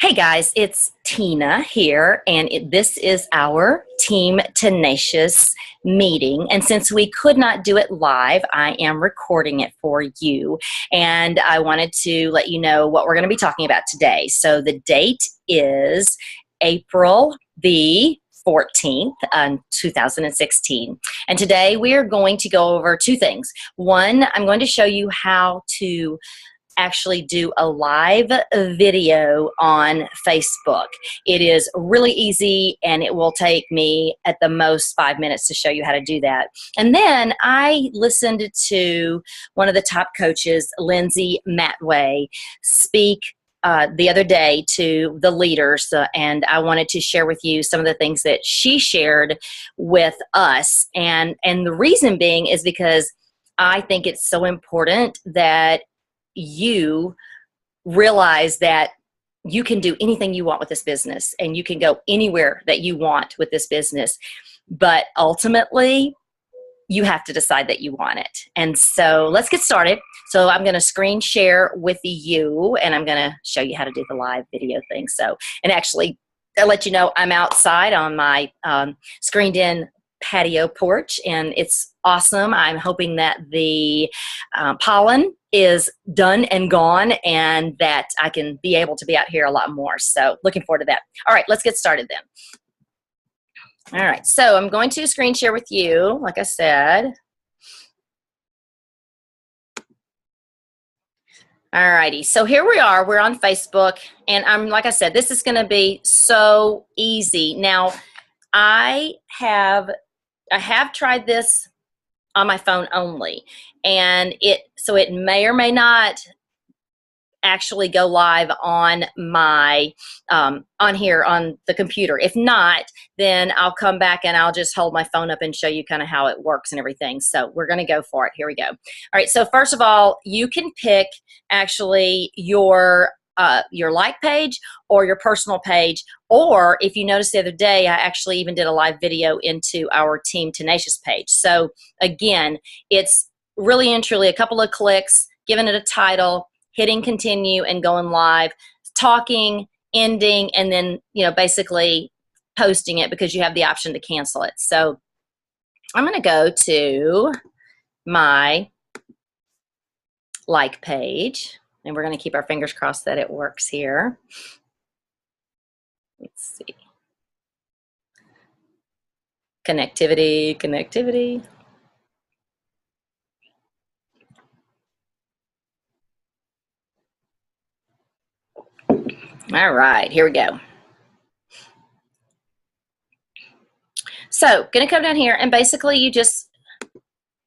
Hey guys, it's Tina here, and this is our Team Tenacious meeting. And since we could not do it live, I am recording it for you. And I wanted to let you know what we're going to be talking about today. So the date is April the 14th, 2016. And today we are going to go over two things. One, I'm going to show you how to actually do a live video on Facebook. It is really easy and it will take me at the most 5 minutes to show you how to do that. And then I listened to one of the top coaches, Lindsay Matway, speak the other day to the leaders, and I wanted to share with you some of the things that she shared with us. And the reason being is because I think it's so important that you realize that you can do anything you want with this business and you can go anywhere that you want with this business. But ultimately, you have to decide that you want it. And so let's get started. So I'm going to screen share with you and I'm going to show you how to do the live video thing. So, and actually, I'll let you know I'm outside on my screened in patio porch and it's awesome. I'm hoping that the pollen is done and gone and that I can be able to be out here a lot more. So looking forward to that. All right, let's get started then. All right, so I'm going to screen share with you, like I said. All righty, so here we are. We're on Facebook, and like I said, this is going to be so easy. Now, I have tried this on my phone only, and it may or may not actually go live on my on here on the computer. If not, then I'll come back and I'll just hold my phone up and show you kind of how it works and everything. So we're going to go for it. Here we go. All right, so first of all, you can pick actually your like page or your personal page, or if you noticed the other day, I actually even did a live video into our Team Tenacious page. So again, it's really and truly a couple of clicks, giving it a title, hitting continue and going live, talking, ending, and then, basically posting it because you have the option to cancel it. So I'm going to go to my like page, and we're going to keep our fingers crossed that it works here. Let's see. Connectivity. All right, here we go. So, going to come down here and basically you just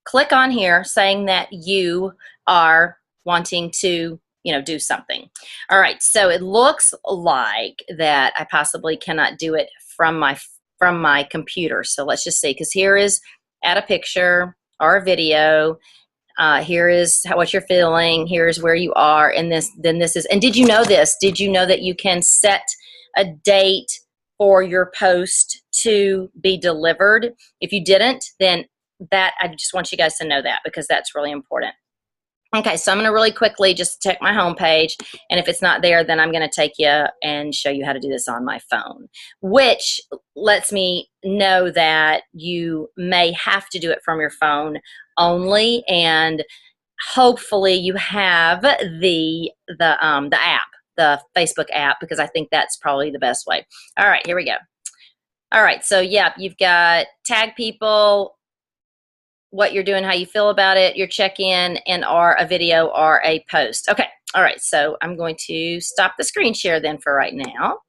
click on here saying that you are wanting to, do something. All right, so it looks like that I possibly cannot do it from my computer. So let's just see, because here is add a picture or a video. Here is what you're feeling. Here's where you are, and then this is. And did you know this? Did you know that you can set a date for your post to be delivered? If you didn't, then I just want you guys to know that because that's really important. Okay, so I'm going to really quickly just check my home page, and if it's not there, then I'm going to take you and show you how to do this on my phone, which lets me know that you may have to do it from your phone only, and hopefully you have the app, the Facebook app, because I think that's probably the best way. All right, here we go. All right, so yeah, you've got tag people, what you're doing, how you feel about it, your check-in, and or a video or a post. Okay, all right, so I'm going to stop the screen share then for right now.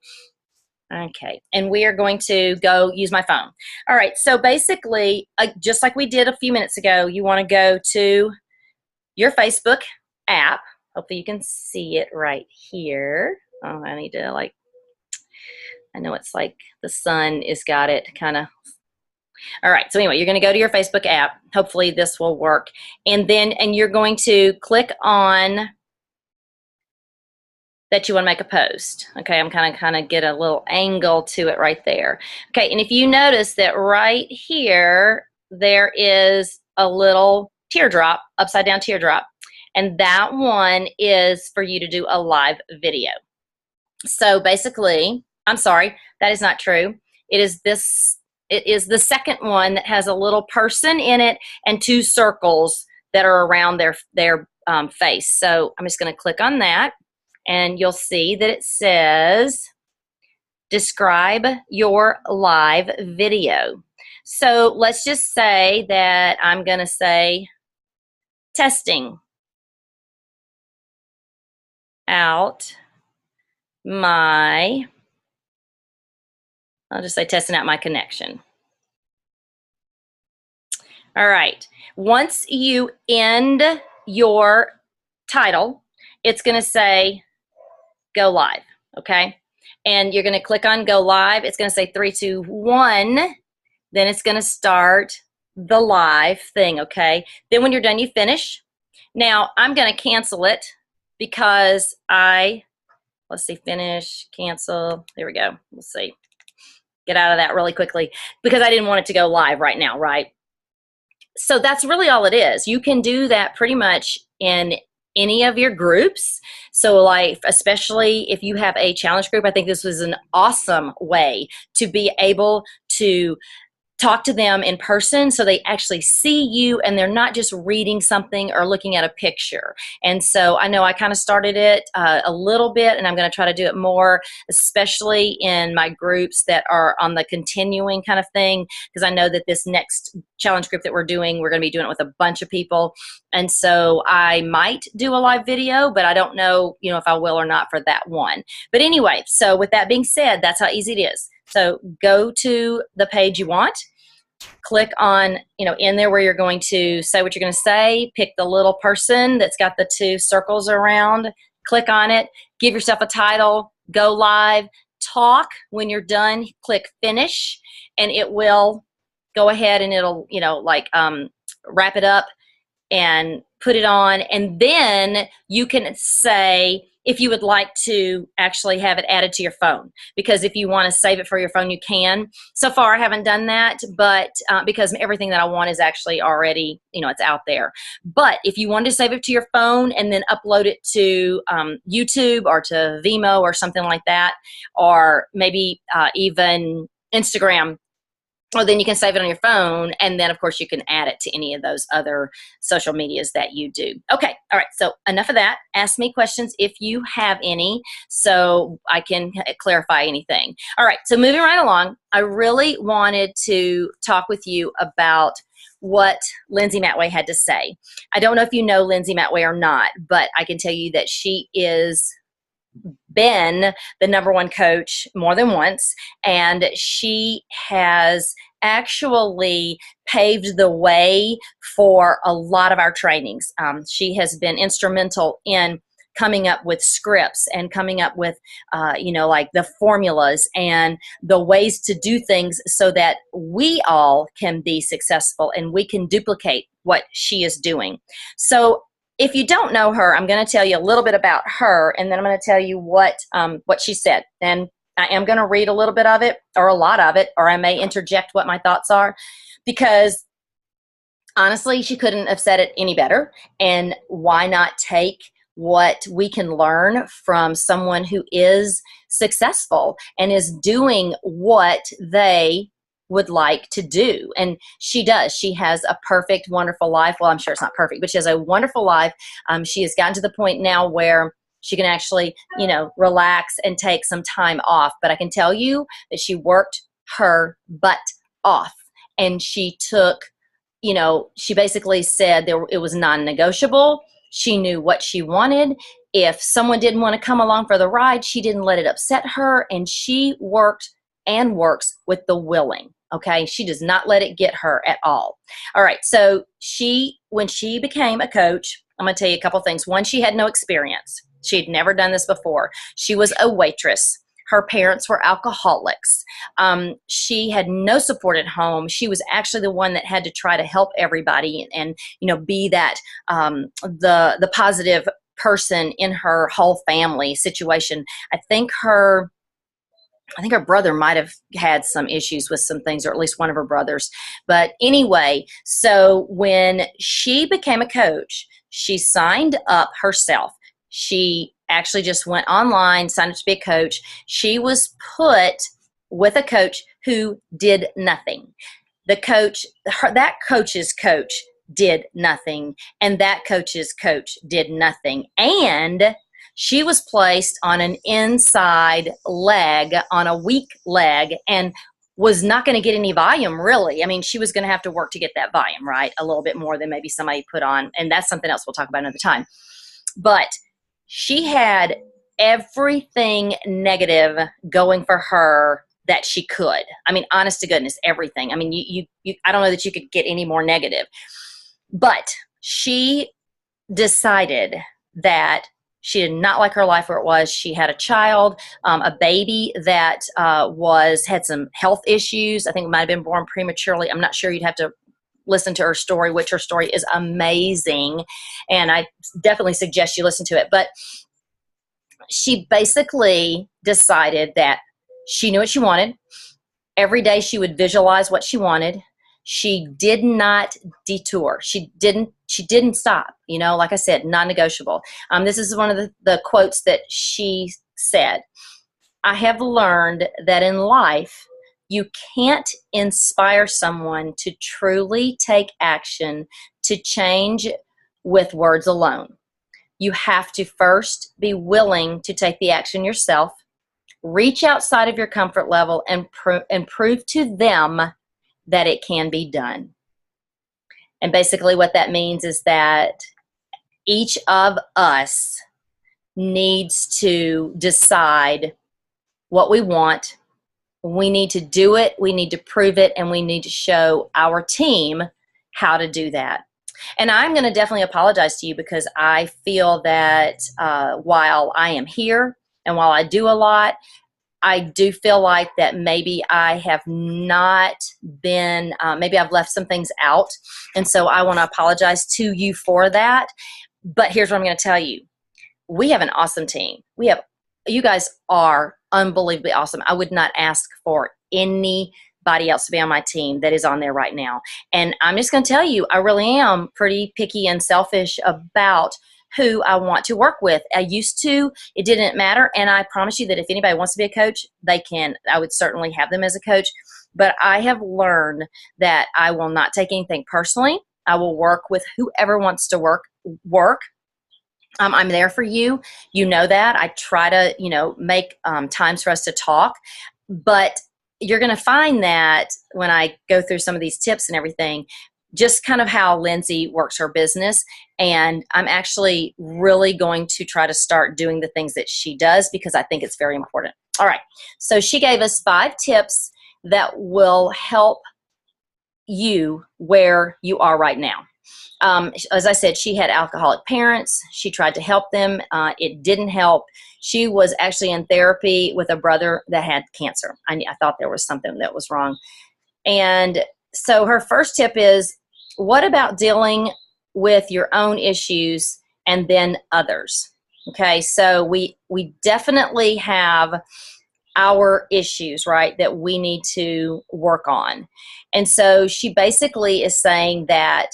Okay, and we are going to go use my phone. All right, so basically, just like we did a few minutes ago, you want to go to your Facebook app. Hopefully you can see it right here. Oh, I need to I know it's like the sun has got it kind of. All right, so anyway, you're going to go to your Facebook app. Hopefully this will work. And you're going to click on that you want to make a post. Okay, I'm kind of get a little angle to it right there. Okay, and if you notice that right here, there is a little teardrop, upside down teardrop. And that one is for you to do a live video. So basically, I'm sorry, that is not true. It is this, it is the second one that has a little person in it and two circles that are around their face. So I'm just going to click on that, and you'll see that it says describe your live video. So let's just say that I'm going to say testing out my, I'll just say testing out my connection. All right. Once you end your title, it's going to say go live. Okay. And you're going to click on go live. It's going to say 3, 2, 1. Then it's going to start the live thing. Okay. Then when you're done, you finish. Now I'm going to cancel it because let's see, finish, cancel. There we go. We'll see. Get out of that really quickly because I didn't want it to go live right now, right? So that's really all it is. You can do that pretty much in any of your groups. So like, especially if you have a challenge group, I think this was an awesome way to be able to talk to them in person so they actually see you and they're not just reading something or looking at a picture. And so I know I kind of started it a little bit, and I'm going to try to do it more, especially in my groups that are on the continuing kind of thing, because I know that this next challenge group that we're going to be doing it with a bunch of people. And so I might do a live video, but I don't know, if I will or not for that one. But anyway, so with that being said, that's how easy it is. So go to the page you want, click on, in there where you're going to say what you're going to say, pick the little person that's got the two circles around, click on it, give yourself a title, go live, talk. When you're done, click finish, and it will go ahead and it'll, wrap it up and put it on. And then you can say if you would like to actually have it added to your phone, because if you want to save it for your phone, you can. So far, I haven't done that, but because everything that I want is actually already, it's out there. But if you want to save it to your phone and then upload it to YouTube or to Vimeo or something like that, or maybe even Instagram, well, then you can save it on your phone, and then of course you can add it to any of those other social medias that you do. Okay, all right, so enough of that. Ask me questions if you have any so I can clarify anything. All right, so moving right along, I really wanted to talk with you about what Lindsay Matway had to say. I don't know if you know Lindsay Matway or not, but I can tell you that she is been the #1 coach more than once, and she has actually paved the way for a lot of our trainings. She has been instrumental in coming up with scripts and coming up with, like the formulas and the ways to do things so that we all can be successful and we can duplicate what she is doing. So if you don't know her, I'm going to tell you a little bit about her, and then I'm going to tell you what she said. And I am going to read a little bit of it, or a lot of it, or I may interject what my thoughts are, because honestly, she couldn't have said it any better. And why not take what we can learn from someone who is successful and is doing what they would like to do? And she does. She has a perfect, wonderful life. Well, I'm sure it's not perfect, but she has a wonderful life. She has gotten to the point now where she can actually, relax and take some time off. But I can tell you that she worked her butt off, and she took, she basically said it was non-negotiable. She knew what she wanted. If someone didn't want to come along for the ride, she didn't let it upset her, and she worked and works with the willing. Okay, she does not let it get her at all. All right, so when she became a coach, I'm going to tell you a couple things. One, she had no experience. She had never done this before. She was a waitress. Her parents were alcoholics. She had no support at home. She was actually the one that had to try to help everybody and be that the positive person in her whole family situation. I think her brother might have had some issues with some things, or at least one of her brothers. But anyway, so when she became a coach, she signed up herself. She actually just went online, signed up to be a coach. She was put with a coach who did nothing. The coach, that coach's coach did nothing, and that coach's coach did nothing. And she was placed on an inside leg, on a weak leg, and was not going to get any volume, really. I mean, she was going to have to work to get that volume, right? A little bit more than maybe somebody put on. And that's something else we'll talk about another time. But she had everything negative going for her that she could. I mean, honest to goodness, everything. I mean, you I don't know that you could get any more negative. But she decided that she did not like her life where it was. She had a child, a baby that had some health issues. I think it might have been born prematurely. I'm not sure. You'd have to listen to her story, which her story is amazing. And I definitely suggest you listen to it. But she basically decided that she knew what she wanted. Every day she would visualize what she wanted. She did not detour. She didn't stop. You know, like I said, non-negotiable. This is one of the quotes that she said. I have learned that in life, you can't inspire someone to truly take action to change with words alone. You have to first be willing to take the action yourself, reach outside of your comfort level, and prove to them that it can be done. And basically what that means is that each of us needs to decide what we want. We need to do it, we need to prove it, and we need to show our team how to do that. And I'm going to definitely apologize to you, because I feel that while I am here and while I do a lot, I do feel like that maybe I have not been, maybe I've left some things out. And so I want to apologize to you for that. But here's what I'm going to tell you. We have an awesome team. You guys are unbelievably awesome. I would not ask for anybody else to be on my team that is on there right now. And I'm just going to tell you, I really am pretty picky and selfish about who I want to work with. I used to, it didn't matter. And I promise you that if anybody wants to be a coach, I would certainly have them as a coach. But I have learned that I will not take anything personally. I will work with whoever wants to work. I'm there for you. You know that. I try to, make times for us to talk. But you're going to find that when I go through some of these tips and everything, just kind of how Lindsay works her business. And I'm actually really going to try to start doing the things that she does, because I think it's very important. All right. So she gave us 5 tips that will help you where you are right now. As I said, she had alcoholic parents. She tried to help them. It didn't help. She was actually in therapy with a brother that had cancer. I thought there was something that was wrong. And so her first tip is, what about dealing with your own issues and then others? Okay, so we definitely have our issues, right, that we need to work on. And so she basically is saying that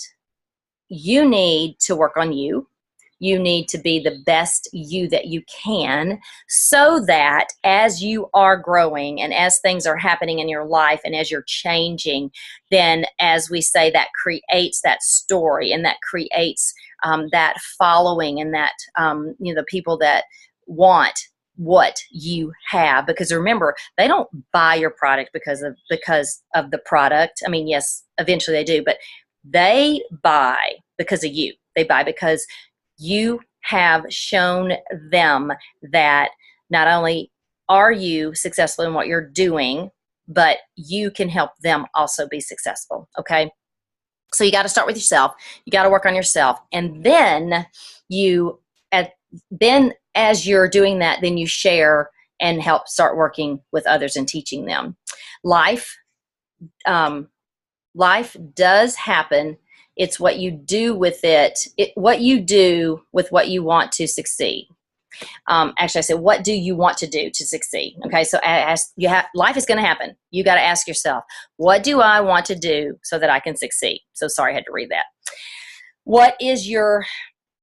you need to work on you. You need to be the best you that you can, so that as you are growing and as things are happening in your life and as you're changing, then, as we say, that creates that story, and that creates that following, and that the people that want what you have. Because remember, they don't buy your product because of the product. I mean, yes, eventually they do, but they buy because of you. They buy because you have shown them that not only are you successful in what you're doing, but you can help them also be successful. Okay. So you got to start with yourself. You got to work on yourself. And then as you're doing that, then you share and help start working with others and teaching them. Life does happen. It's what you do with it, what you do with what you want to succeed. Actually, I said, what do you want to do to succeed? Okay, so life is going to happen. You got to ask yourself, what do I want to do so that I can succeed? So sorry, I had to read that. What is your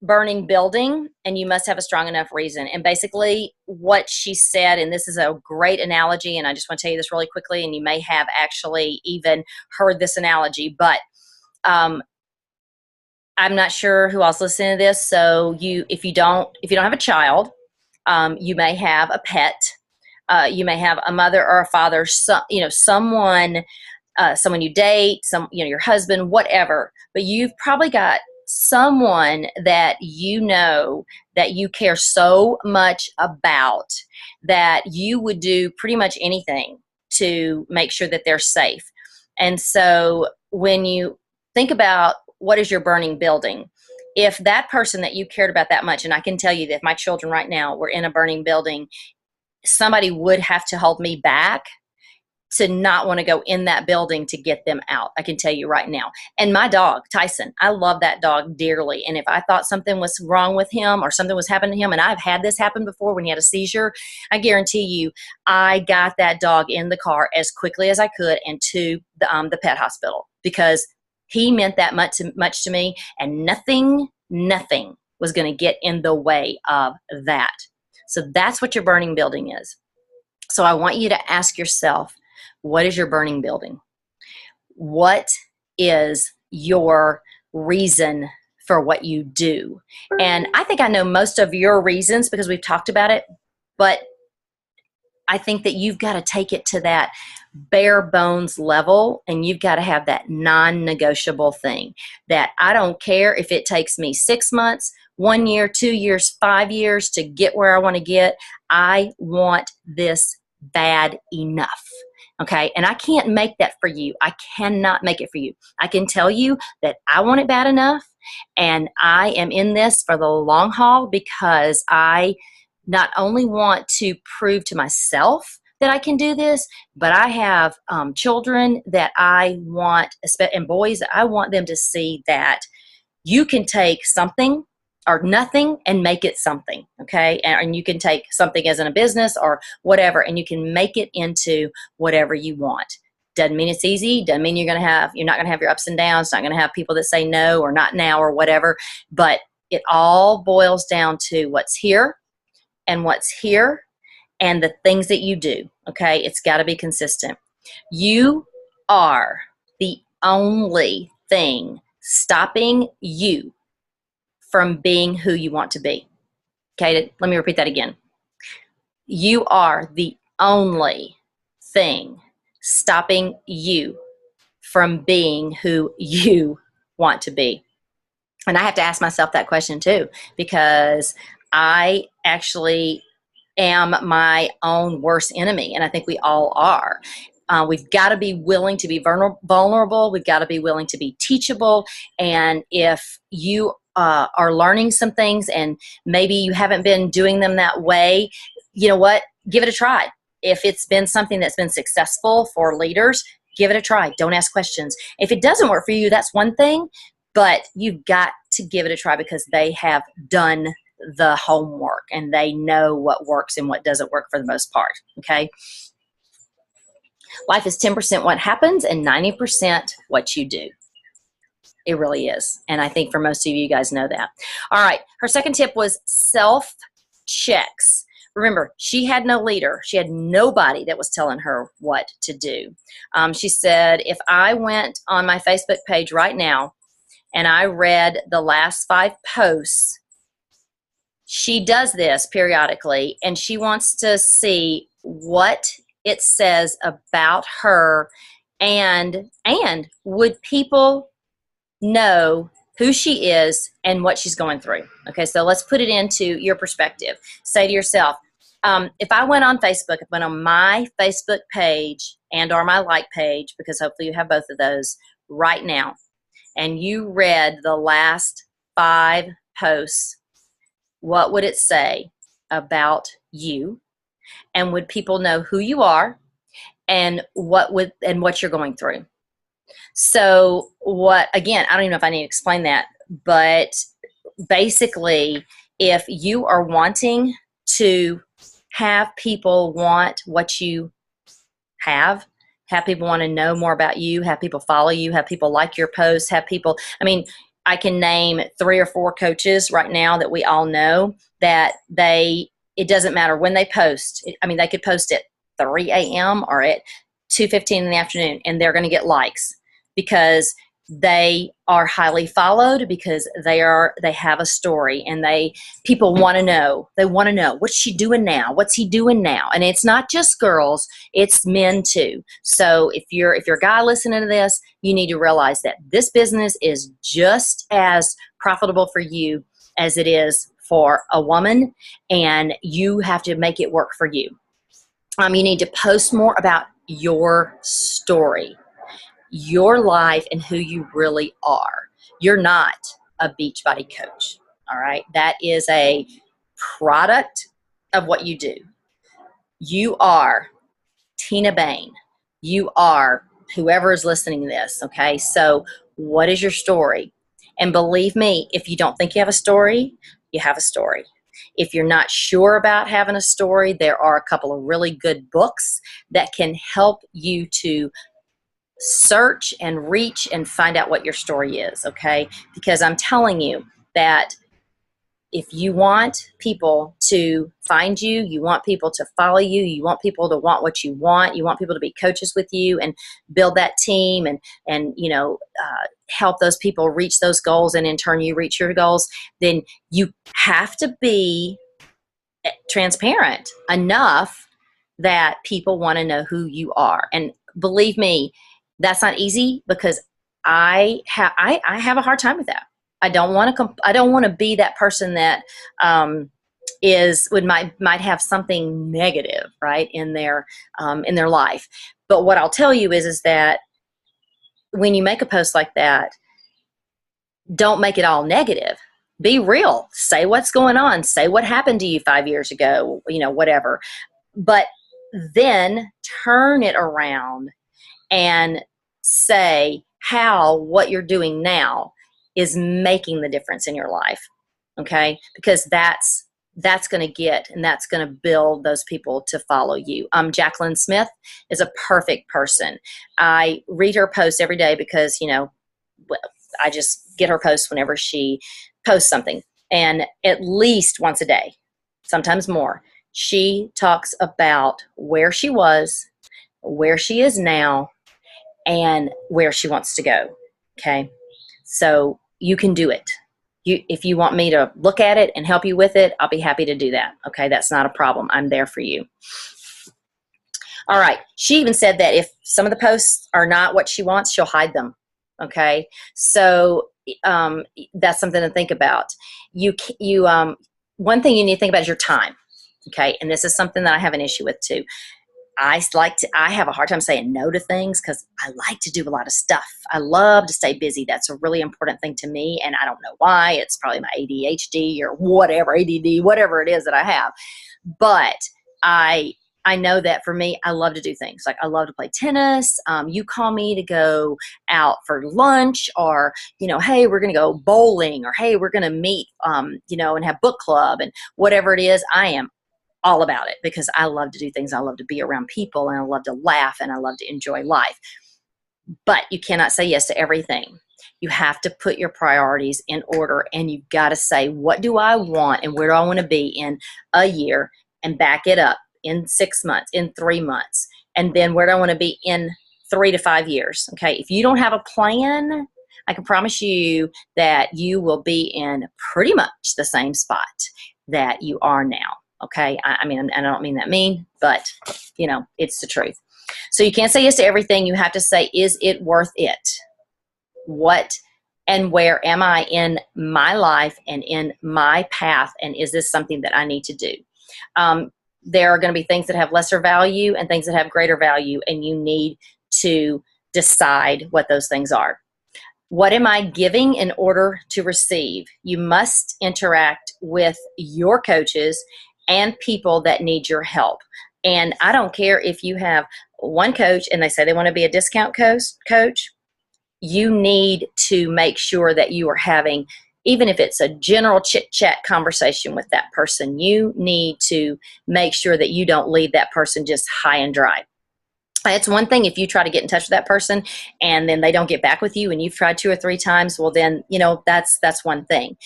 burning building, and you must have a strong enough reason. And basically what she said, and this is a great analogy, and I just want to tell you this really quickly, and you may have actually even heard this analogy, but I'm not sure who else listening to this. So if you don't have a child, you may have a pet. You may have a mother or a father, someone you date, your husband, whatever. But you've probably got someone that that you care so much about that you would do pretty much anything to make sure that they're safe. And so when you think about what is your burning building, if that person that you cared about that much, and I can tell you that if my children right now were in a burning building, somebody would have to hold me back to not want to go in that building to get them out. I can tell you right now. And my dog, Tyson, I love that dog dearly. And if I thought something was wrong with him or something was happening to him, and I've had this happen before when he had a seizure, I guarantee you, I got that dog in the car as quickly as I could and to the pet hospital, because he meant that much to me, and nothing was going to get in the way of that. So that's what your burning building is. So I want you to ask yourself, what is your burning building? What is your reason for what you do? And I think I know most of your reasons because we've talked about it, but I think that you've got to take it to that bare bones level, and you've got to have that non-negotiable thing that I don't care if it takes me 6 months, 1 year, 2 years, 5 years to get where I want to get. I want this bad enough. Okay. And I can't make that for you. I cannot make it for you. I can tell you that I want it bad enough, and I am in this for the long haul because I not only want to prove to myself that I can do this, but I have children that I want, and boys that I want them to see that you can take something or nothing and make it something, okay? And you can take something as in a business or whatever, and you can make it into whatever you want. Doesn't mean it's easy. Doesn't mean you're not gonna have your ups and downs. Not gonna have people that say no or not now or whatever. But it all boils down to what's here and the things that you do, okay? It's got to be consistent. You are the only thing stopping you from being who you want to be. Okay, let me repeat that again. You are the only thing stopping you from being who you want to be. And I have to ask myself that question too, because I actually am my own worst enemy, and I think we all are. We've got to be willing to be vulnerable. We've got to be willing to be teachable. And if you are learning some things and maybe you haven't been doing them that way, you know what? Give it a try. If it's been something that's been successful for leaders, give it a try. Don't ask questions. If it doesn't work for you, that's one thing, but you've got to give it a try because they have done the homework and they know what works and what doesn't work for the most part. Okay. Life is 10% what happens and 90% what you do. It really is. And I think for most of you guys know that. All right. Her second tip was self-checks. Remember, she had no leader. She had nobody that was telling her what to do. She said, if I went on my Facebook page right now and I read the last 5 posts, she does this periodically, and she wants to see what it says about her, and would people know who she is and what she's going through. Okay, so let's put it into your perspective. Say to yourself, if I went on Facebook, if I went on my Facebook page and or my like page, because hopefully you have both of those right now, and you read the last 5 posts, what would it say about you? And would people know who you are and what you're going through? So again, I don't even know if I need to explain that, but basically, if you are wanting to have people want what you have people want to know more about you, have people follow you, have people like your posts, I can name 3 or 4 coaches right now that we all know that it doesn't matter when they post. I mean, they could post at 3 a.m. or at 2:15 in the afternoon, and they're going to get likes because they are highly followed, because they have a story, and people want to know. They want to know, what's she doing now? What's he doing now? And it's not just girls, it's men too. So if you're a guy listening to this, you need to realize that this business is just as profitable for you as it is for a woman, and you have to make it work for you. You need to post more about your story, your life, and who you really are. You're not a Beachbody coach, all right? That is a product of what you do. You are Tina Bain. You are whoever is listening to this, okay? So what is your story? And believe me, if you don't think you have a story, you have a story. If you're not sure about having a story, there are a couple of really good books that can help you to search and reach and find out what your story is, okay? Because I'm telling you that if you want people to find you, you want people to follow you, you want people to want what you want people to be coaches with you and build that team and help those people reach those goals, and in turn you reach your goals, then you have to be transparent enough that people want to know who you are. And believe me, that's not easy, because I have a hard time with that. I don't want to be that person that might have something negative, right, in their life. But what I'll tell you is that when you make a post like that, don't make it all negative. Be real. Say what's going on. Say what happened to you 5 years ago, whatever. But then turn it around and say how what you're doing now is making the difference in your life, okay? Because that's going to that's going to build those people to follow you. Jacqueline Smith is a perfect person. I read her posts every day because, I just get her posts whenever she posts something. And at least once a day, sometimes more, she talks about where she was, where she is now, and where she wants to go. Okay. So you can do it. If you want me to look at it and help you with it, I'll be happy to do that. Okay. That's not a problem. I'm there for you. All right. She even said that if some of the posts are not what she wants, she'll hide them. Okay. So that's something to think about. One thing you need to think about is your time. Okay. And this is something that I have an issue with too. I have a hard time saying no to things because I like to do a lot of stuff. I love to stay busy. That's a really important thing to me. And I don't know why. It's probably my ADHD or whatever, ADD, whatever it is that I have. But I know that for me, I love to do things. Like I love to play tennis. You call me to go out for lunch, or, hey, we're going to go bowling, or hey, we're going to meet, and have book club, and whatever it is, I am all about it because I love to do things. I love to be around people, and I love to laugh, and I love to enjoy life. But you cannot say yes to everything. You have to put your priorities in order, and you've got to say, what do I want and where do I want to be in a year, and back it up in 6 months, in 3 months, and then where do I want to be in 3 to 5 years. Okay. If you don't have a plan, I can promise you that you will be in pretty much the same spot that you are now. Okay. I mean, and I don't mean that mean, but it's the truth. So you can't say yes to everything. You have to say, is it worth it? What and where am I in my life and in my path? And is this something that I need to do? There are going to be things that have lesser value and things that have greater value, and you need to decide what those things are. What am I giving in order to receive? You must interact with your coaches and people that need your help. And I don't care if you have one coach and they say they want to be a discount coach. You need to make sure that you are having, even if it's a general chit-chat conversation with that person, you need to make sure that you don't leave that person just high and dry. It's one thing if you try to get in touch with that person and then they don't get back with you and you've tried 2 or 3 times, well then, that's one thing.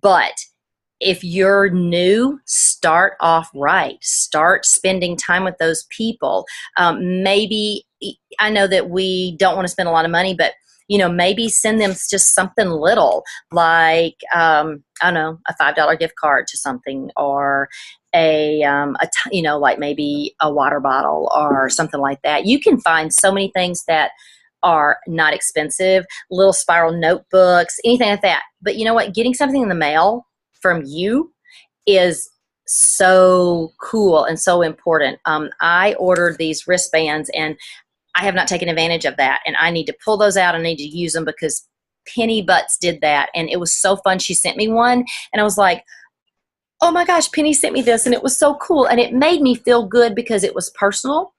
But if you're new, start off right. Start spending time with those people. Maybe, I know that we don't want to spend a lot of money, but maybe send them just something little, like I don't know, a $5 gift card to something, or like maybe a water bottle or something like that. You can find so many things that are not expensive, little spiral notebooks, anything like that. But you know what? Getting something in the mail from you is so cool and so important. I ordered these wristbands and I have not taken advantage of that. And I need to pull those out. I need to use them because Penny Butts did that. And it was so fun. She sent me one and I was like, oh my gosh, Penny sent me this. And it was so cool. And it made me feel good because it was personal.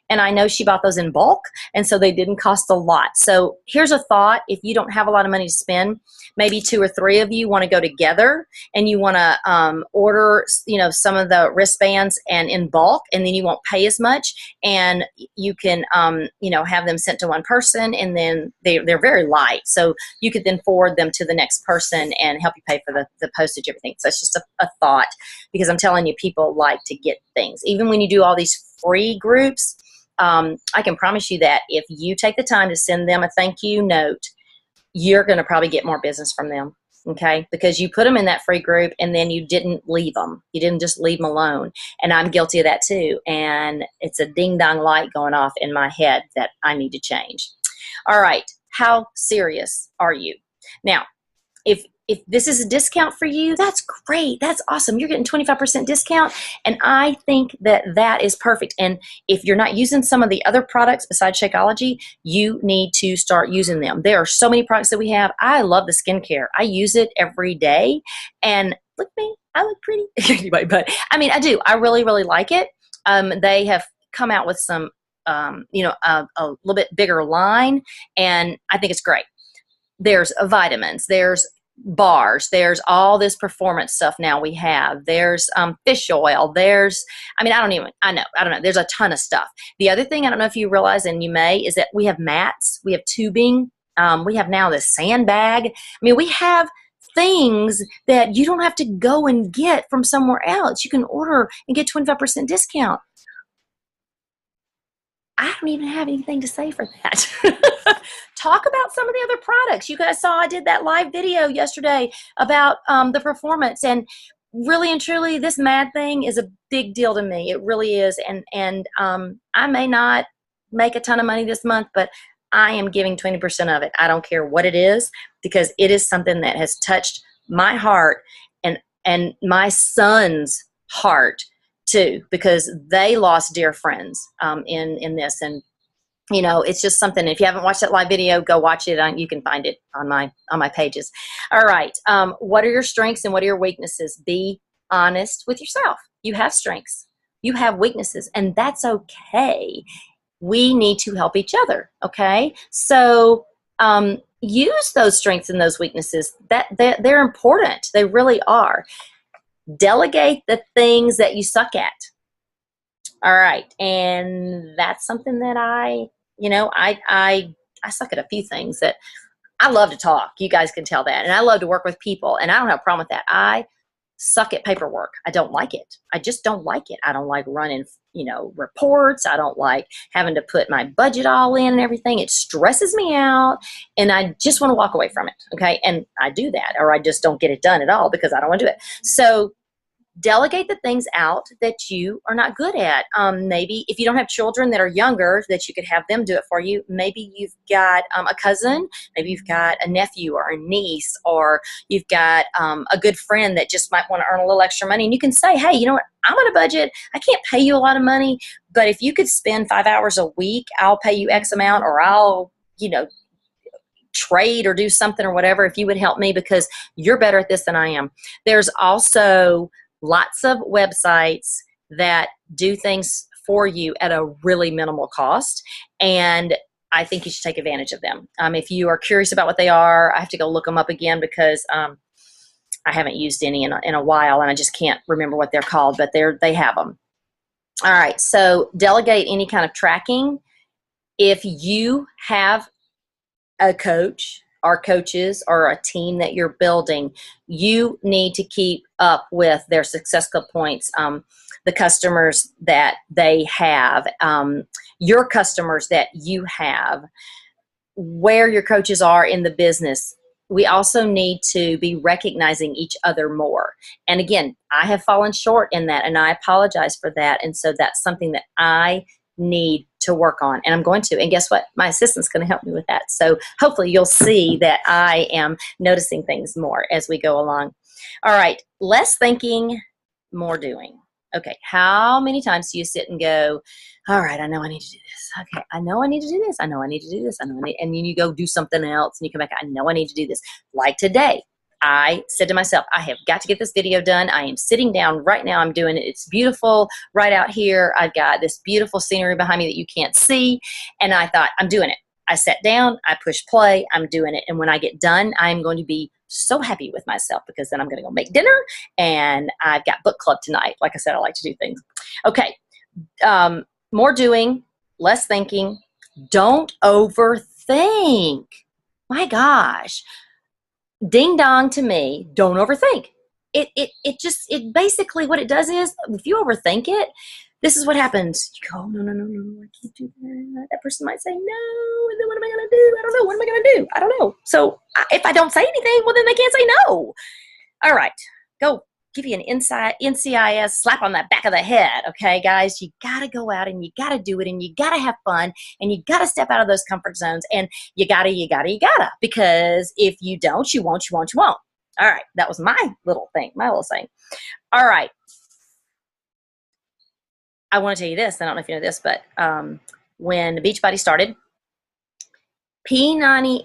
And I know she bought those in bulk, and so they didn't cost a lot. So here's a thought. If you don't have a lot of money to spend, maybe 2 or 3 of you want to go together and you want to order, some of the wristbands and in bulk, and then you won't pay as much. And you can, have them sent to one person, and then they're very light. So you could then forward them to the next person and help you pay for the postage, everything. So it's just a thought, because I'm telling you, people like to get things. Even when you do all these free groups, I can promise you that if you take the time to send them a thank you note, you're going to probably get more business from them. Okay. Because you put them in that free group and then you didn't leave them. You didn't just leave them alone. And I'm guilty of that too. And it's a ding dong light going off in my head that I need to change. All right. How serious are you? Now, if this is a discount for you, that's great. That's awesome. You're getting 25% discount. And I think that is perfect. And if you're not using some of the other products besides Shakeology, you need to start using them. There are so many products that we have. I love the skincare. I use it every day. And look at me. I look pretty. Anyway, but I mean, I do. I really, really like it. They have come out with some, a little bit bigger line. And I think it's great. There's vitamins. There's bars, there's all this performance stuff now we have, there's fish oil, there's, I don't know, there's a ton of stuff. The other thing, I don't know if you realize, and you may, is that we have mats, we have tubing, we have now this sandbag. We have things that you don't have to go and get from somewhere else. You can order and get 25% discount. I don't even have anything to say for that. Talk about some of the other products. You guys saw I did that live video yesterday about the performance, and really and truly, this MAD thing is a big deal to me. It really is, and I may not make a ton of money this month, but I am giving 20% of it. I don't care what it is, because it is something that has touched my heart and my son's heart too, because they lost dear friends in this. And it's just something. If you haven't watched that live video, go watch it. You can find it on my pages. All right. What are your strengths and what are your weaknesses? Be honest with yourself. You have strengths, you have weaknesses, and that's okay. We need to help each other. Okay. So use those strengths and those weaknesses. They're important. They really are. Delegate the things that you suck at. All right. And that's something that I suck at a few things. That I love to talk. You guys can tell that. And I love to work with people, and I don't have a problem with that. I suck at paperwork. I don't like it. I just don't like it. I don't like running, reports. I don't like having to put my budget all in and everything. It stresses me out, and I just want to walk away from it. Okay. And I do that, or I just don't get it done at all because I don't want to do it. So delegate the things out that you are not good at. Maybe if you don't have children that are younger, that you could have them do it for you. Maybe you've got a cousin, maybe you've got a nephew or a niece, or you've got a good friend that just might want to earn a little extra money. And you can say, hey, you know what? I'm on a budget. I can't pay you a lot of money, but if you could spend 5 hours a week, I'll pay you X amount, or I'll, trade or do something or whatever if you would help me, because you're better at this than I am. There's also lots of websites that do things for you at a really minimal cost, and I think you should take advantage of them. If you are curious about what they are, I have to go look them up again, because I haven't used any in a while, and I just can't remember what they're called, but they have them. All right, so delegate any kind of tracking If you have a coach or coaches or a team that you're building, you need to keep up with their successful points, the customers that they have, your customers that you have, where your coaches are in the business. We also need to be recognizing each other more. And again, I have fallen short in that, and I apologize for that. And so that's something that I need to work on, and I'm going to. And guess what? My assistant's going to help me with that. So hopefully you'll see that I am noticing things more as we go along. All right, less thinking, more doing. Okay, how many times do you sit and go, all right, I know I need to do this. Okay, I know I need to do this. I know I need to do this. I know I need, and then you go do something else and you come back, I know I need to do this. Like today, I said to myself, I have got to get this video done. I am sitting down right now. I'm doing it. It's beautiful right out here. I've got this beautiful scenery behind me that you can't see. And I thought, I'm doing it. I sat down, I pushed play, I'm doing it. And when I get done, I'm going to be so happy with myself, because then I'm going to go make dinner, and I've got book club tonight. Like I said, I like to do things. Okay. More doing, less thinking. Don't overthink. My gosh. Ding dong to me, don't overthink. It basically, what it does is, if you overthink it, this is what happens. You go, no, I can't do that. That person might say no, and then what am I going to do? I don't know. What am I going to do? I don't know. So if I don't say anything, well, then they can't say no. All right, go. Give you an NCIS slap on the back of the head. Okay, guys, you got to go out and you got to do it, and you got to have fun, and you got to step out of those comfort zones, and you got to, because if you don't, you won't. All right, that was my little thing, my little saying. All right. I want to tell you this. I don't know if you know this, but when Beachbody started, P90,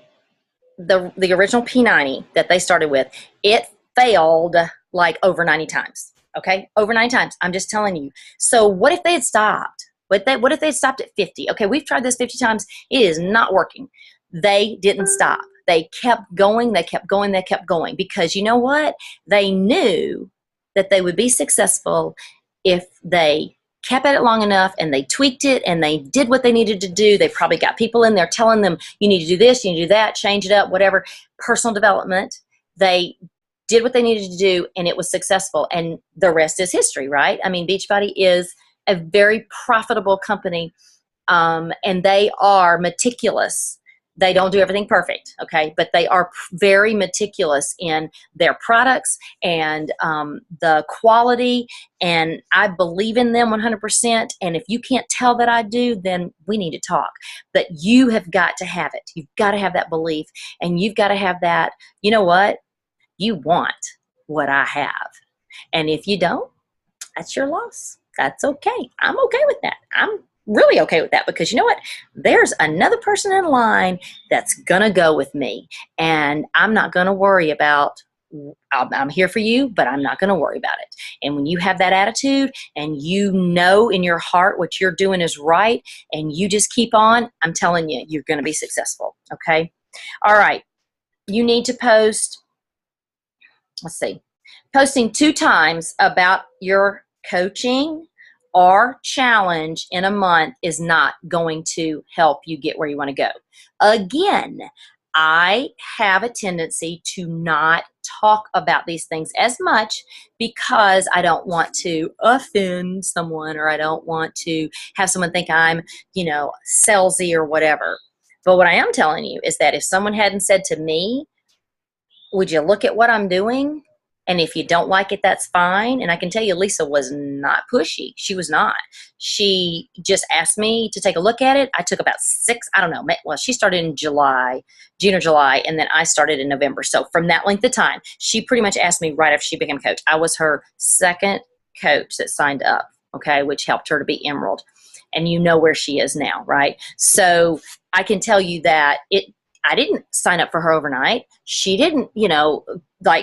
the original P90 that they started with, it failed like over 90 times. Okay, over 90 times. I'm just telling you. So what if they had stopped? What if they had stopped at 50? Okay, we've tried this 50 times. It is not working. They didn't stop. They kept going. They kept going. They kept going, because you know what? They knew that they would be successful if they kept at it long enough, and they tweaked it, and they did what they needed to do. They probably got people in there telling them, you need to do this, you need to do that, change it up, whatever. Personal development. They did what they needed to do, and it was successful, and the rest is history, right? I mean, Beachbody is a very profitable company, and they are meticulous. They don't do everything perfect, okay? But they are very meticulous in their products and the quality, and I believe in them 100%. And if you can't tell that I do, then we need to talk. But you have got to have it. You've got to have that belief, and you've got to have that, you know what? You want what I have. And if you don't, that's your loss. That's okay. I'm okay with that. I'm really okay with that, because you know what? There's another person in line that's going to go with me, and I'm not going to worry about, I'm here for you, but I'm not going to worry about it. And when you have that attitude, and you know in your heart what you're doing is right, and you just keep on, I'm telling you, you're going to be successful. Okay. All right. You need to post, let's see, posting 2 times about your coaching or challenge in a month is not going to help you get where you want to go. Again, I have a tendency to not talk about these things as much, because I don't want to offend someone, or I don't want to have someone think I'm, salesy or whatever. But what I am telling you is that if someone hadn't said to me, would you look at what I'm doing? And if you don't like it, that's fine. And I can tell you, Lisa was not pushy. She was not. She just asked me to take a look at it. I took about 6, I don't know. Well, she started in June or July, and then I started in November. So from that length of time, she pretty much asked me right after she became a coach. I was her second coach that signed up, okay, which helped her to be Emerald. And you know where she is now, right? So I can tell you that I didn't sign up for her overnight. She didn't,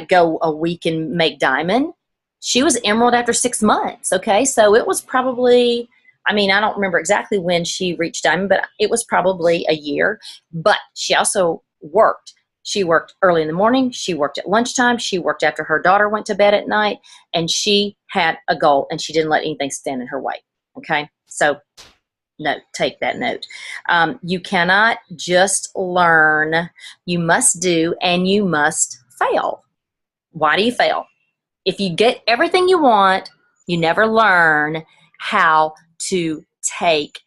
go a week and make diamond. She was Emerald after 6 months. Okay. So it was probably, I don't remember exactly when she reached diamond, but it was probably a year. But she also worked. She worked early in the morning. She worked at lunchtime. She worked after her daughter went to bed at night, and she had a goal, and she didn't let anything stand in her way. Okay. So note, take that note. You cannot just learn. You must do, and you must fail. Why do you fail? If you get everything you want, you never learn how to take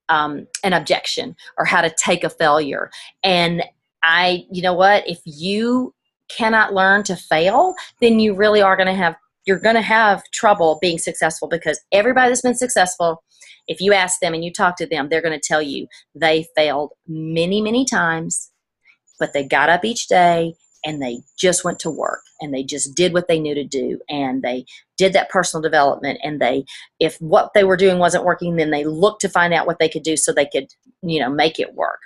an objection or how to take a failure. And you know what? If you cannot learn to fail, then you really are going to have, you're going to have trouble being successful, because everybody that's been successful, if you ask them and you talk to them, they're going to tell you they failed many, many times, but they got up each day and they just went to work and they just did what they knew to do, and they did that personal development, and if what they were doing wasn't working, then they looked to find out what they could do so they could, make it work.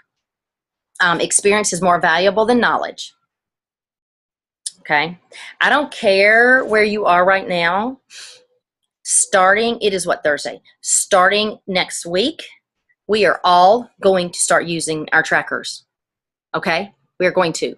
Experience is more valuable than knowledge. Okay. I don't care where you are right now. It is what, Thursday? Starting next week, we are all going to start using our trackers. Okay. We are going to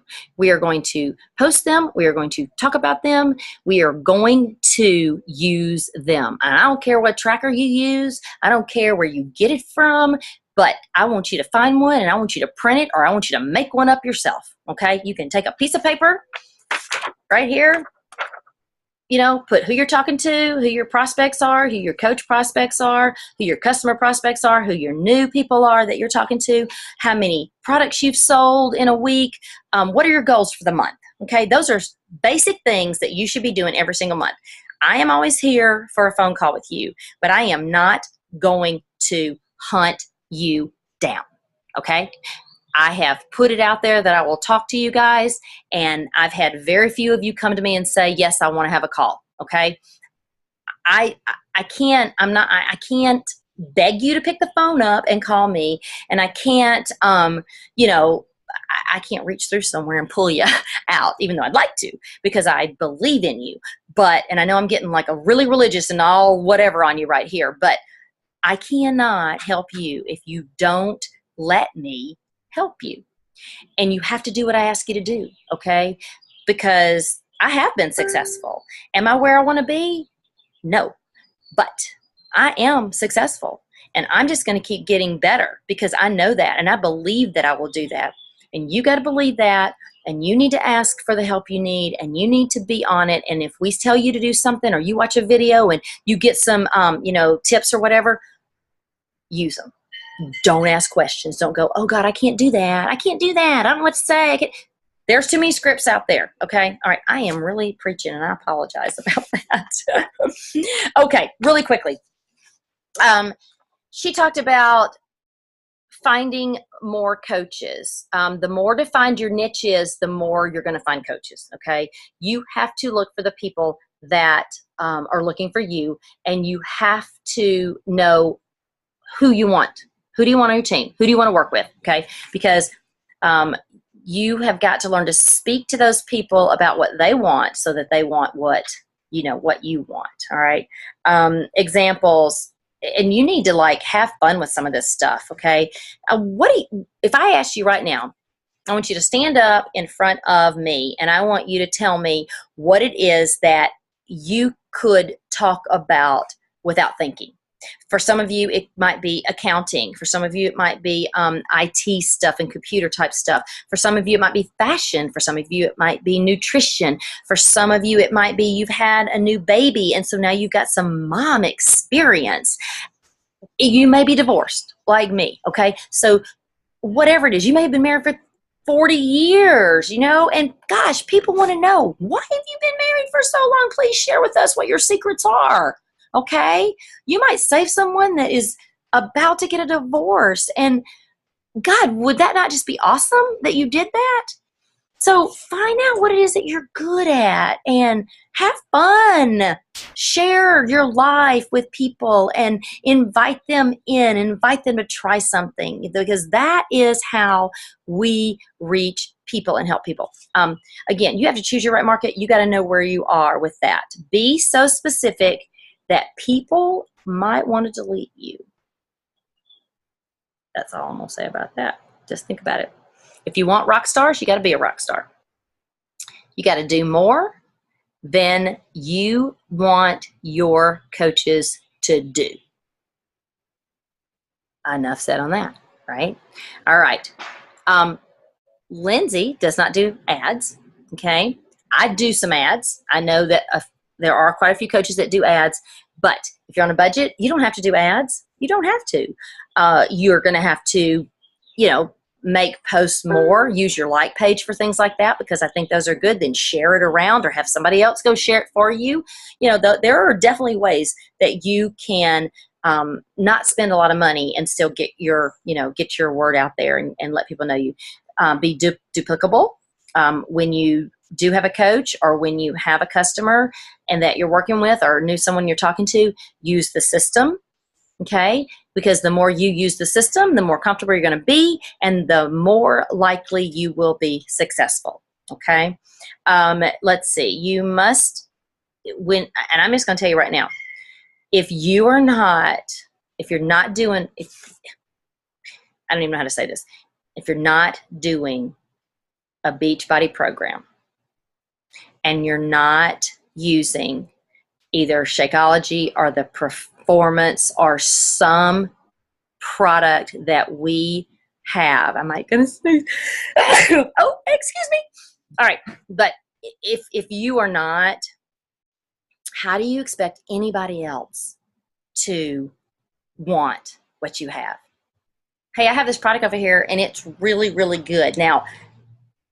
post them. We are going to talk about them. We are going to use them. And I don't care what tracker you use. I don't care where you get it from, but I want you to find one, and I want you to print it, or I want you to make one up yourself. Okay. You can take a piece of paper right here, put who you're talking to, who your prospects are, who your coach prospects are, who your customer prospects are, who your new people are that you're talking to, how many products you've sold in a week, what are your goals for the month. Okay, those are basic things that you should be doing every single month. I am always here for a phone call with you, but I am not going to hunt you down. Okay, I have put it out there that I will talk to you guys, and I've had very few of you come to me and say, yes, I want to have a call. Okay. I can't beg you to pick the phone up and call me, and I can't, I can't reach through somewhere and pull you out, even though I'd like to, because I believe in you. And I know I'm getting like a really religious and all whatever on you right here, but I cannot help you if you don't let me help you. And you have to do what I ask you to do, okay? Because I have been successful. Am I where I want to be? No. But I am successful. And I'm just going to keep getting better, because I know that, and I believe that I will do that. And you got to believe that, and you need to ask for the help you need, and you need to be on it. And if we tell you to do something, or you watch a video and you get some, tips or whatever, use them. Don't ask questions. Don't go, oh God, I can't do that. I can't do that. I don't know what to say. There's too many scripts out there. Okay. All right. I am really preaching, and I apologize about that. Okay. Really quickly. She talked about finding more coaches. The more defined your niche is, the more you're going to find coaches. Okay. You have to look for the people that are looking for you, and you have to know who you want. Who do you want on your team? Who do you want to work with? Okay. Because you have got to learn to speak to those people about what they want, so that they want what you want. All right. Examples, and you need to have fun with some of this stuff. Okay. If I ask you right now, I want you to stand up in front of me, and I want you to tell me what it is that you could talk about without thinking. For some of you, it might be accounting. For some of you, it might be IT stuff and computer type stuff. For some of you, it might be fashion. For some of you, it might be nutrition. For some of you, it might be you've had a new baby, and so now you've got some mom experience. You may be divorced like me, okay? So whatever it is, you may have been married for 40 years, and gosh, people want to know, why have you been married for so long? Please share with us what your secrets are. Okay, you might save someone that is about to get a divorce, and God, would that not just be awesome that you did that? So find out what it is that you're good at and have fun. Share your life with people and invite them to try something, because that is how we reach people and help people. Again, you have to choose your right market. You got to know where you are with that. Be so specific that people might want to delete you. That's all I'm going to say about that. Just think about it. If you want rock stars, you got to be a rock star. You got to do more than you want your coaches to do. Enough said on that, right? All right. Lindsay does not do ads. Okay. I do some ads. I know that there are quite a few coaches that do ads, but if you're on a budget, you don't have to do ads. You don't have to. You're going to have to, make posts more, use your like page for things like that, because I think those are good. Then share it around or have somebody else go share it for you. There are definitely ways that you can not spend a lot of money and still get your word out there and let people know you. Be duplicable when you do have a coach or when you have a customer and that you're working with or knew someone you're talking to. Use the system, okay? Because the more you use the system, the more comfortable you're going to be and the more likely you will be successful, okay? Let's see. You must, and I'm just going to tell you right now, if you're not doing, I don't even know how to say this. If you're not doing a Beachbody program and you're not using either Shakeology or the Performance or some product that we have, am I going to sneeze? Oh, excuse me. All right. But if you are not, how do you expect anybody else to want what you have? Hey, I have this product over here and it's really, really good. Now,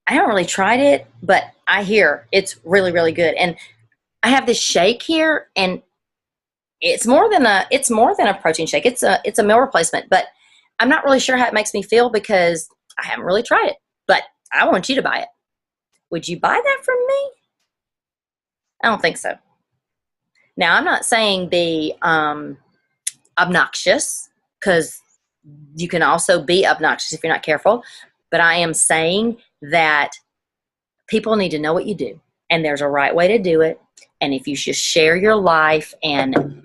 I haven't really tried it, but I hear it's really, really good. And I have this shake here and it's more than a protein shake. It's a meal replacement, but I'm not really sure how it makes me feel because I haven't really tried it, but I want you to buy it. Would you buy that from me? I don't think so. Now, I'm not saying be obnoxious, because you can also be obnoxious if you're not careful, but I am saying that people need to know what you do, and there's a right way to do it. And if you just share your life, and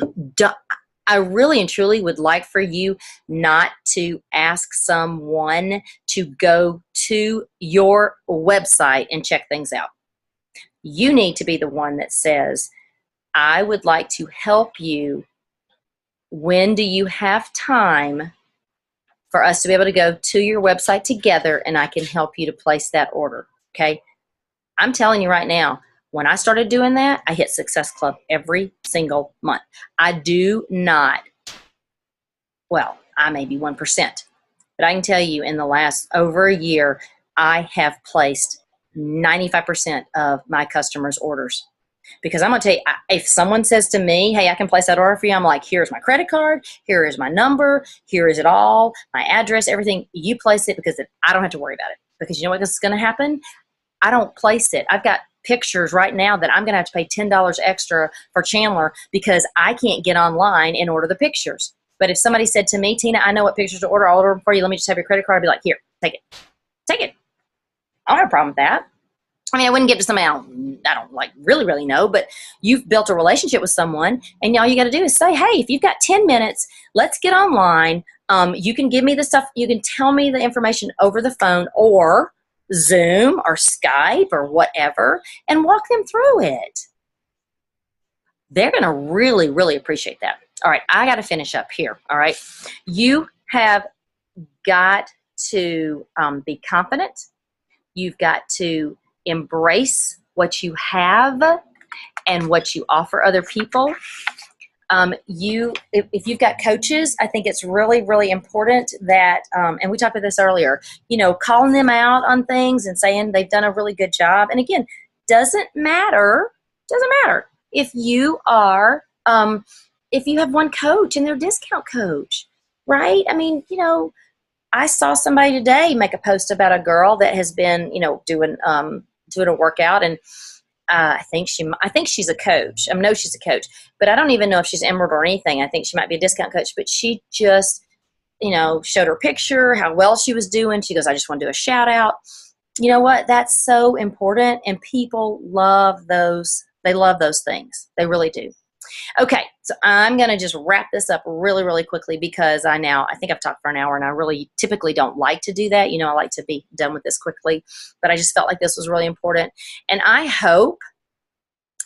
I really and truly would like for you not to ask someone to go to your website and check things out. You need to be the one that says, I would like to help you. When do you have time for us to be able to go to your website together and I can help you to place that order? Okay. I'm telling you right now, when I started doing that, I hit Success Club every single month. I do not, well, I may be 1%, but I can tell you in the last over a year, I have placed 95% of my customers' orders. Because I'm going to tell you, if someone says to me, hey, I can place that order for you, I'm like, here's my credit card, here is my number, here is it all, my address, everything. You place it because I don't have to worry about it. Because you know what is going to happen? I don't place it. I've got pictures right now that I'm going to have to pay $10 extra for Chandler because I can't get online and order the pictures. But if somebody said to me, Tina, I know what pictures to order, I'll order them for you. Let me just have your credit card. I'd be like, here, take it. Take it. I don't have a problem with that. I mean, I wouldn't give to somebody I don't like really know, but you've built a relationship with someone, and all you got to do is say, hey, if you've got 10 minutes, let's get online. You can give me the stuff. You can tell me the information over the phone or Zoom or Skype or whatever and walk them through it. They're going to really, really appreciate that. All right, I got to finish up here. All right. You have got to be confident. You've got to embrace what you have and what you offer other people. If you've got coaches, I think it's really, really important that, and we talked about this earlier, calling them out on things and saying they've done a really good job. And again, doesn't matter if you are, if you have one coach and they're a discount coach, right? I mean, I saw somebody today make a post about a girl that has been, doing a workout, and I think she's a coach. I know she's a coach, but I don't even know if she's Emerald or anything. I think she might be a discount coach, but she just, showed her picture, how well she was doing. She goes, I just want to do a shout out. You know what? That's so important, and people love those. They love those things. They really do. Okay, so I'm going to just wrap this up really, really quickly because I think I've talked for an hour, and I really typically don't like to do that. I like to be done with this quickly, but I just felt like this was really important. And I hope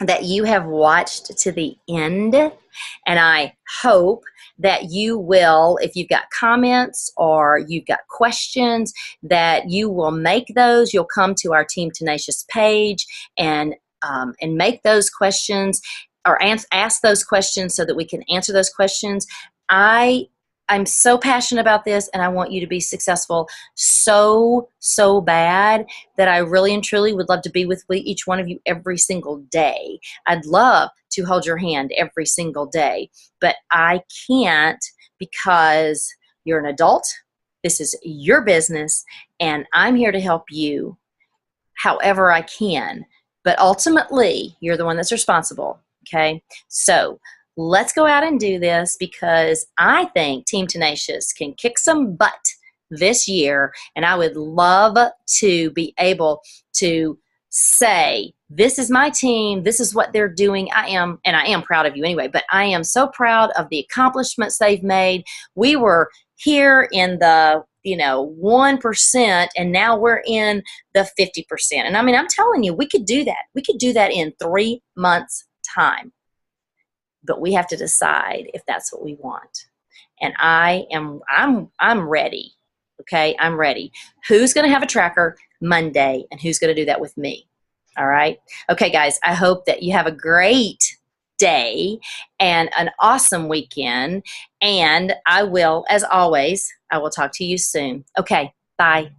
that you have watched to the end, and I hope that you will, if you've got comments or you've got questions, that you will make those. You'll come to our Team Tenacious page and make those questions or ask those questions so that we can answer those questions. I'm so passionate about this, and I want you to be successful so bad that I really and truly would love to be with each one of you every single day. I'd love to hold your hand every single day, but I can't because you're an adult. This is your business, and I'm here to help you however I can. But ultimately, you're the one that's responsible, okay? So let's go out and do this, because I think Team Tenacious can kick some butt this year, and I would love to be able to say, this is my team, this is what they're doing. I am proud of you anyway, but I am so proud of the accomplishments they've made. We were here in the 1%, and now we're in the 50%. And I mean, I'm telling you, we could do that. We could do that in 3 months' time. But we have to decide if that's what we want. And I'm ready. Okay, I'm ready. Who's going to have a tracker Monday, and who's going to do that with me? All right. Okay, guys, I hope that you have a great day and an awesome weekend. And I will, as always, I will talk to you soon. Okay, bye.